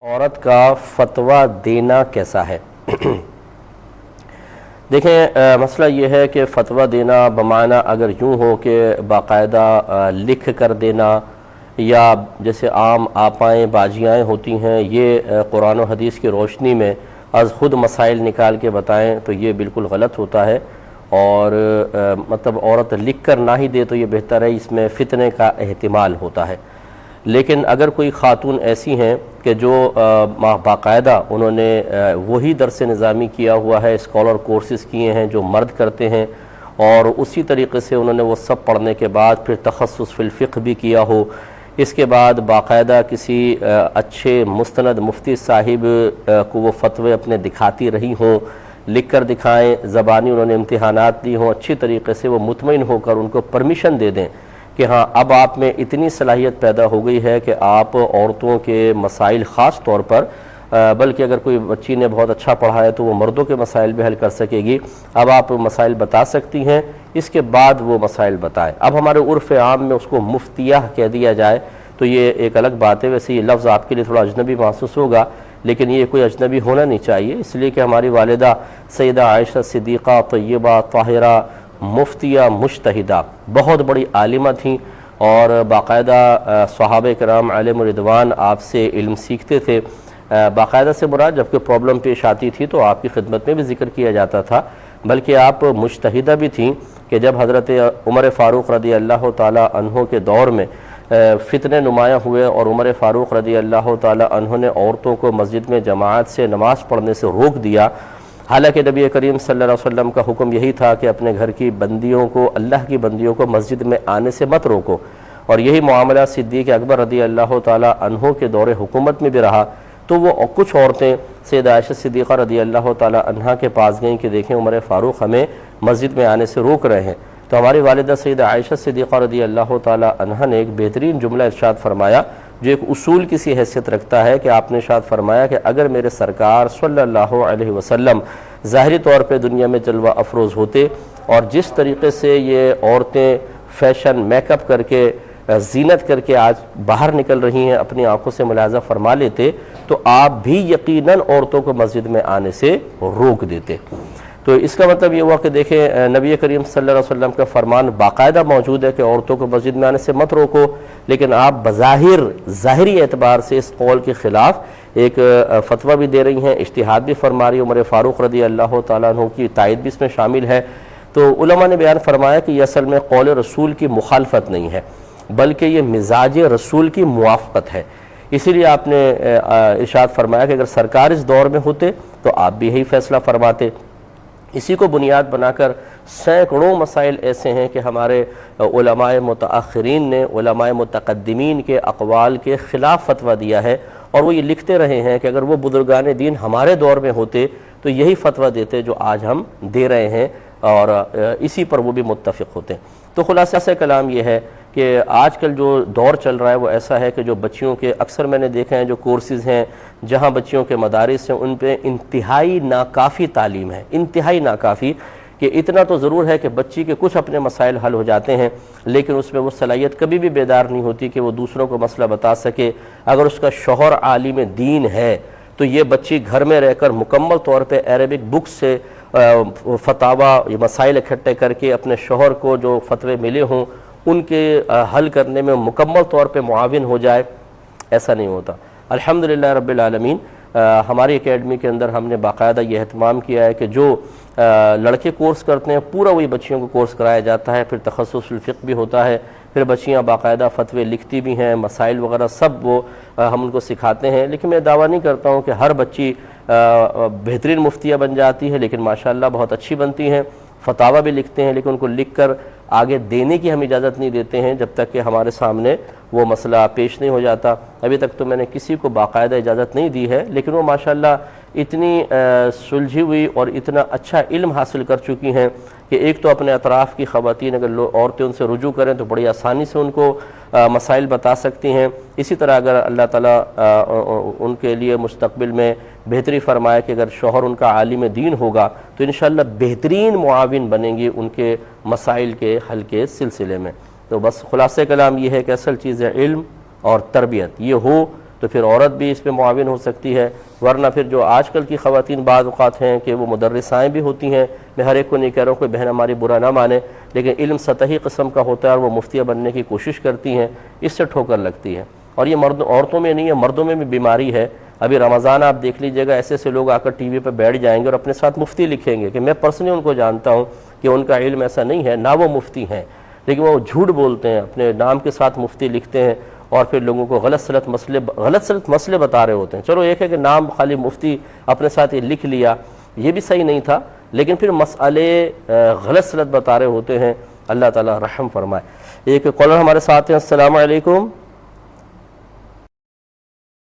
عورت کا فتویٰ دینا کیسا ہے؟ دیکھیں، مسئلہ یہ ہے کہ فتویٰ دینا بمعنی اگر یوں ہو کہ باقاعدہ لکھ کر دینا یا جیسے عام آپائیں باجیائیں ہوتی ہیں یہ قرآن و حدیث کی روشنی میں از خود مسائل نکال کے بتائیں تو یہ بالکل غلط ہوتا ہے، اور مطلب عورت لکھ کر نہ ہی دے تو یہ بہتر ہے، اس میں فتنے کا احتمال ہوتا ہے۔ لیکن اگر کوئی خاتون ایسی ہیں کہ جو باقاعدہ انہوں نے وہی درس نظامی کیا ہوا ہے، اسکالر کورسز کیے ہیں جو مرد کرتے ہیں، اور اسی طریقے سے انہوں نے وہ سب پڑھنے کے بعد پھر تخصص فی الفقہ بھی کیا ہو، اس کے بعد باقاعدہ کسی اچھے مستند مفتی صاحب کو وہ فتوے اپنے دکھاتی رہی ہوں، لکھ کر دکھائیں، زبانی انہوں نے امتحانات دی ہوں، اچھی طریقے سے وہ مطمئن ہو کر ان کو پرمیشن دے دیں کہ ہاں اب آپ میں اتنی صلاحیت پیدا ہو گئی ہے کہ آپ عورتوں کے مسائل خاص طور پر، بلکہ اگر کوئی بچی نے بہت اچھا پڑھا ہے تو وہ مردوں کے مسائل بھی حل کر سکے گی، اب آپ مسائل بتا سکتی ہیں، اس کے بعد وہ مسائل بتائیں۔ اب ہمارے عرف عام میں اس کو مفتیہ کہہ دیا جائے تو یہ ایک الگ بات ہے، ویسے یہ لفظ آپ کے لیے تھوڑا اجنبی محسوس ہوگا، لیکن یہ کوئی اجنبی ہونا نہیں چاہیے، اس لیے کہ ہماری والدہ سیدہ عائشہ صدیقہ طیبہ طاہرہ مفتیہ مجتہدہ بہت بڑی عالمہ تھیں، اور باقاعدہ صحابہ کرام علیہم رضوان آپ سے علم سیکھتے تھے، باقاعدہ سے مراد جب کوئی پرابلم پیش آتی تھی تو آپ کی خدمت میں بھی ذکر کیا جاتا تھا، بلکہ آپ مجتہدہ بھی تھیں کہ جب حضرت عمر فاروق رضی اللہ تعالی عنہ کے دور میں فتنے نمایاں ہوئے اور عمر فاروق رضی اللہ تعالی عنہ نے عورتوں کو مسجد میں جماعت سے نماز پڑھنے سے روک دیا، حالانکہ نبی کریم صلی اللہ علیہ وسلم کا حکم یہی تھا کہ اپنے گھر کی بندیوں کو، اللہ کی بندیوں کو مسجد میں آنے سے مت روکو، اور یہی معاملہ صدیق اکبر رضی اللہ تعالی عنہ کے دور حکومت میں بھی رہا، تو وہ کچھ عورتیں سیدہ عائشہ صدیقہ رضی اللہ تعالی عنہ کے پاس گئیں کہ دیکھیں عمر فاروق ہمیں مسجد میں آنے سے روک رہے ہیں، تو ہماری والدہ سیدہ عائشہ صدیقہ رضی اللہ تعالی عنہ نے ایک بہترین جملہ ارشاد فرمایا جو ایک اصول کی سی حیثیت رکھتا ہے، کہ آپ نے ارشاد فرمایا کہ اگر میرے سرکار صلی اللہ علیہ وسلم ظاہری طور پہ دنیا میں جلوہ افروز ہوتے اور جس طریقے سے یہ عورتیں فیشن میک اپ کر کے زینت کر کے آج باہر نکل رہی ہیں اپنی آنکھوں سے ملاحظہ فرما لیتے تو آپ بھی یقیناً عورتوں کو مسجد میں آنے سے روک دیتے۔ تو اس کا مطلب یہ ہوا کہ دیکھیں نبی کریم صلی اللہ علیہ وسلم کا فرمان باقاعدہ موجود ہے کہ عورتوں کو مسجد میں آنے سے مت روکو، لیکن آپ بظاہر ظاہری اعتبار سے اس قول کے خلاف ایک فتویٰ بھی دے رہی ہیں، اجتہاد بھی فرما رہی ہیں، عمر فاروق رضی اللہ تعالیٰ عنہ کی تائید بھی اس میں شامل ہے۔ تو علماء نے بیان فرمایا کہ یہ اصل میں قول رسول کی مخالفت نہیں ہے، بلکہ یہ مزاج رسول کی موافقت ہے، اسی لیے آپ نے ارشاد فرمایا کہ اگر سرکار اس دور میں ہوتے تو آپ بھی یہی فیصلہ فرماتے۔ اسی کو بنیاد بنا کر سینکڑوں مسائل ایسے ہیں کہ ہمارے علماء متاخرین نے علماء متقدمین کے اقوال کے خلاف فتویٰ دیا ہے، اور وہ یہ لکھتے رہے ہیں کہ اگر وہ بزرگان دین ہمارے دور میں ہوتے تو یہی فتویٰ دیتے جو آج ہم دے رہے ہیں، اور اسی پر وہ بھی متفق ہوتے ہیں۔ تو خلاصہ سے کلام یہ ہے کہ آج کل جو دور چل رہا ہے وہ ایسا ہے کہ جو بچیوں کے اکثر میں نے دیکھا ہے جو کورسز ہیں جہاں بچیوں کے مدارس ہیں ان پہ انتہائی ناکافی تعلیم ہے، انتہائی ناکافی، کہ اتنا تو ضرور ہے کہ بچی کے کچھ اپنے مسائل حل ہو جاتے ہیں، لیکن اس میں وہ صلاحیت کبھی بھی بیدار نہیں ہوتی کہ وہ دوسروں کو مسئلہ بتا سکے۔ اگر اس کا شوہر عالم دین ہے تو یہ بچی گھر میں رہ کر مکمل طور پہ عربک بک سے فتاوی مسائل اکٹھے کر کے اپنے شوہر کو جو فتوے ملے ہوں ان کے حل کرنے میں مکمل طور پہ معاون ہو جائے، ایسا نہیں ہوتا۔ الحمدللہ رب العالمین، ہماری اکیڈمی کے اندر ہم نے باقاعدہ یہ اہتمام کیا ہے کہ جو لڑکے کورس کرتے ہیں پورا وہی بچیوں کو کورس کرایا جاتا ہے، پھر تخصص فی الفقہ بھی ہوتا ہے، پھر بچیاں باقاعدہ فتوے لکھتی بھی ہیں، مسائل وغیرہ سب وہ ہم ان کو سکھاتے ہیں۔ لیکن میں دعویٰ نہیں کرتا ہوں کہ ہر بچی بہترین مفتیہ بن جاتی ہے، لیکن ماشاءاللہ بہت اچھی بنتی ہیں، فتاوی بھی لکھتے ہیں، لیکن ان کو لکھ کر آگے دینے کی ہم اجازت نہیں دیتے ہیں جب تک کہ ہمارے سامنے وہ مسئلہ پیش نہیں ہو جاتا۔ ابھی تک تو میں نے کسی کو باقاعدہ اجازت نہیں دی ہے، لیکن وہ ماشاءاللہ اتنی سلجھی ہوئی اور اتنا اچھا علم حاصل کر چکی ہیں کہ ایک تو اپنے اطراف کی خواتین اگر عورتیں ان سے رجوع کریں تو بڑی آسانی سے ان کو مسائل بتا سکتی ہیں۔ اسی طرح اگر اللہ تعالیٰ ان کے لیے مستقبل میں بہتری فرمائے کہ اگر شوہر ان کا عالم دین ہوگا تو انشاءاللہ بہترین معاون بنیں گی ان کے مسائل کے حل کے سلسلے میں۔ تو بس خلاصہ کلام یہ ہے کہ اصل چیز ہے علم اور تربیت، یہ ہو تو پھر عورت بھی اس پہ معاون ہو سکتی ہے، ورنہ پھر جو آج کل کی خواتین بعض اوقات ہیں کہ وہ مدرسائیں بھی ہوتی ہیں، میں ہر ایک کو نہیں کہہ رہا ہوں کوئی بہن ہماری برا نہ مانے، لیکن علم سطحی قسم کا ہوتا ہے اور وہ مفتیہ بننے کی کوشش کرتی ہیں، اس سے ٹھوکر لگتی ہے۔ اور یہ عورتوں میں نہیں ہے، مردوں میں بھی بیماری ہے۔ ابھی رمضان آپ دیکھ لیجئے گا، ایسے ایسے لوگ آ کر ٹی وی پہ بیٹھ جائیں گے اور اپنے ساتھ مفتی لکھیں گے کہ میں پرسنلی ان کو جانتا ہوں کہ ان کا علم ایسا نہیں ہے، نہ وہ مفتی ہیں، لیکن وہ جھوٹ بولتے ہیں، اپنے نام کے ساتھ مفتی لکھتے ہیں اور پھر لوگوں کو غلط سلط مسئلے بتا رہے ہوتے ہیں۔ چلو ایک ہے کہ نام خالی مفتی اپنے ساتھ یہ لکھ لیا، یہ بھی صحیح نہیں تھا، لیکن پھر مسئلے غلط سلط بتا رہے ہوتے ہیں۔ اللہ تعالیٰ رحم فرمائے۔ ایک کالر ہمارے ساتھ ہیں۔ السلام علیکم۔